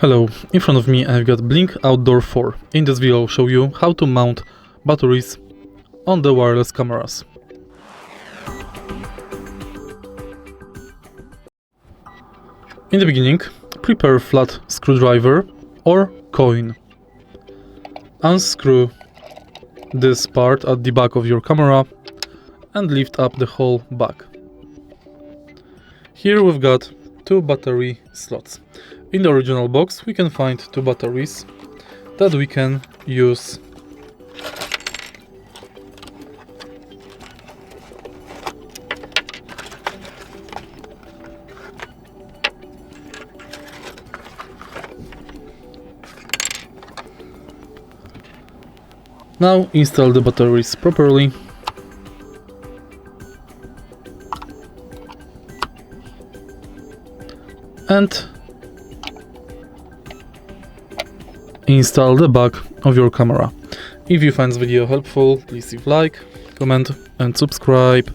Hello, in front of me I've got Blink Outdoor 4. In this video I'll show you how to mount batteries on the wireless cameras. In the beginning, prepare a flat screwdriver or coin. Unscrew this part at the back of your camera and lift up the whole back. Here we've got two battery slots. In the original box we can find two batteries that we can use Now install the batteries properly. And install the back of your camera. If you find this video helpful, please leave a like, comment and subscribe.